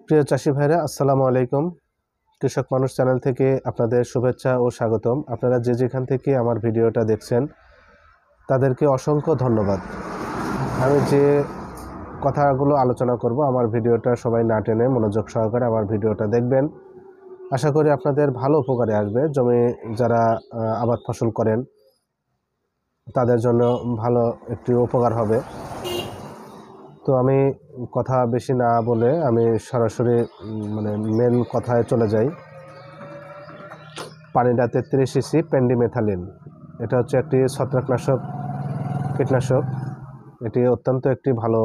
প্রিয় চাষি ভাইরা, আসসালামু আলাইকুম। কৃষক মানুষ চ্যানেল থেকে আপনাদের শুভেচ্ছা ও স্বাগতম। আপনারা যে যেখান থেকে আমার ভিডিওটা দেখছেন তাদেরকে অসংখ্য ধন্যবাদ। আমি যে কথাগুলো আলোচনা করব, আমার ভিডিওটা সবাই না টেনে মনোযোগ সহকারে আমার ভিডিওটা দেখবেন। আশা করি আপনাদের ভালো উপকারে আসবে। জমি যারা আবাদ ফসল করেন তাদের জন্য ভালো একটি উপকার হবে। তো আমি কথা বেশি না বলে আমি সরাসরি মেন কথায় চলে যাই। পানিটা 33 সিসি পেন্ডিমেথালিন, এটা হচ্ছে একটি ছত্রাকনাশক কীটনাশক। এটি অত্যন্ত একটি ভালো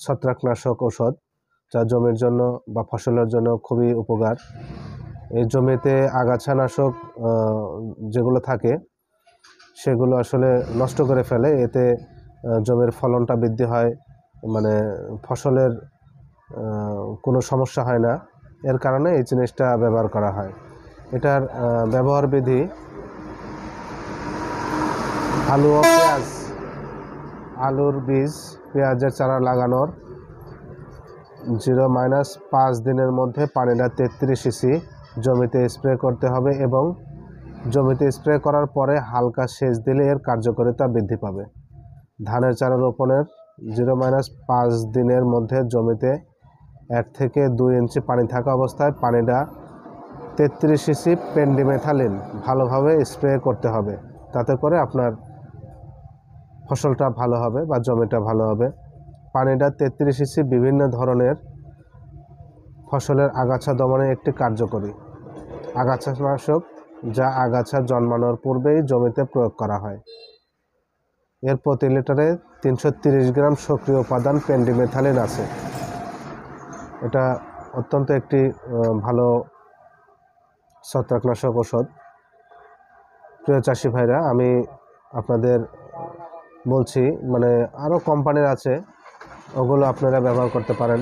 ছত্রাকনাশক ঔষধ, যা জমির জন্য বা ফসলের জন্য খুবই উপকার। এই জমিতে আগাছানাশক যেগুলো থাকে সেগুলো আসলে নষ্ট করে ফেলে। এতে জমির ফলনটা বৃদ্ধি হয়, ফসলের কোনো সমস্যা হয় না। এর কারণে এই জিনিসটা ব্যবহার করা হয়। এটার ব্যবহার বিধি: আলু ও পেঁয়াজ, আলুর বীজ পেঁয়াজের চারা লাগানোর 0-5 দিনের মধ্যে পানিটা 33 সিসি জমিতে স্প্রে করতে হবে এবং জমিতে স্প্রে করার পরে হালকা সেচ দিলে এর কার্যকারিতা বৃদ্ধি পাবে। ধানের চারা রোপণের 0-5 দিনের মধ্যে জমিতে 1 থেকে 2 ইঞ্চি পানি থাকা অবস্থায় পানিটা 33 সিসি পেন্ডিমেথালিন ভালোভাবে স্প্রে করতে হবে। তাতে করে আপনার ফসলটা ভালো হবে বা জমিটা ভালো হবে। পানিটা 33 সিসি বিভিন্ন ধরনের ফসলের আগাছা দমনে একটি কার্যকরী আগাছানাশক, যা আগাছা জন্মানোর পূর্বেই জমিতে প্রয়োগ করা হয়। এর প্রতি লিটারে 330 গ্রাম সক্রিয় উপাদান পেন্ডিমেথালিন আছে। এটা অত্যন্ত একটি ভালো ছত্রাকনাশক ওষুধ। প্রিয় চাষি ভাইরা, আমি আপনাদের বলছি, আরও কোম্পানির আছে, ওগুলো আপনারা ব্যবহার করতে পারেন।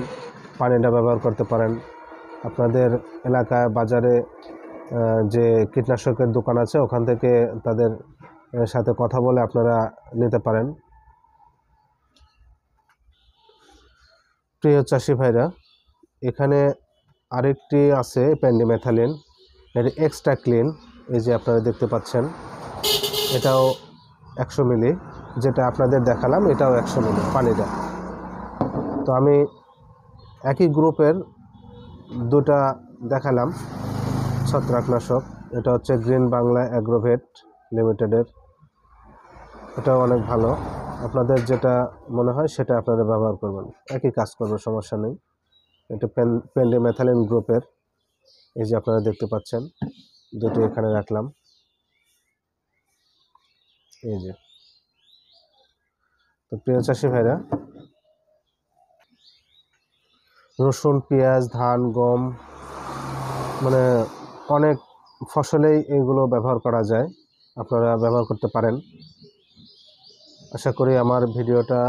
পানিটা ব্যবহার করতে পারেন। আপনাদের এলাকায় বাজারে যে কীটনাশকের দোকান আছে ওখান থেকে তাদের সাথে কথা বলে আপনারা নিতে পারেন। প্রিয় চাষি ভাইরা, এখানে আরেকটি আছে পেন্ডিমেথালিন, এর এক্সট্রা ক্লিন, এই যে আপনারা দেখতে পাচ্ছেন, এটাও 100 মিলি। যেটা আপনাদের দেখালাম এটাও 100 মিলি পানিটা। তো আমি একই গ্রুপের দুটা দেখালাম ছত্রাকনাশক। এটা হচ্ছে গ্রিন বাংলা অ্যাগ্রোভেট লিমিটেডের, এটাও অনেক ভালো। আপনাদের যেটা মনে হয় সেটা আপনারা ব্যবহার করবেন, একই কাজ করবে, সমস্যা নেই। এটা পেন্ডিমেথালিন গ্রুপের, এই যে আপনারা দেখতে পাচ্ছেন, দুটি এখানে রাখলাম, এই যে। তো প্রিয় চাষি ভাইরা, রসুন, পেঁয়াজ, ধান, গম, অনেক ফসলেই এইগুলো ব্যবহার করা যায়, আপনারা ব্যবহার করতে পারেন। আশা করি আমার ভিডিওটা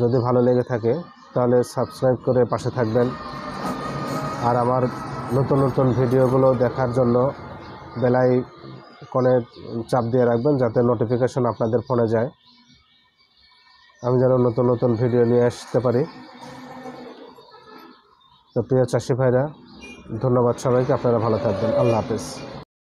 যদি ভালো লেগে থাকে তাহলে সাবস্ক্রাইব করে পাশে থাকবেন। আর আমার নতুন নতুন ভিডিওগুলো দেখার জন্য বেল আইকনে চাপ দিয়ে রাখবেন, যাতে নোটিফিকেশন আপনাদের ফোনে যায়, আমি যেন নতুন নতুন ভিডিও নিয়ে আসতে পারি। তো প্রিয় চাষি ভাইরা, ধন্যবাদ সবাইকে। আপনারা ভালো থাকবেন। আল্লাহ হাফেজ।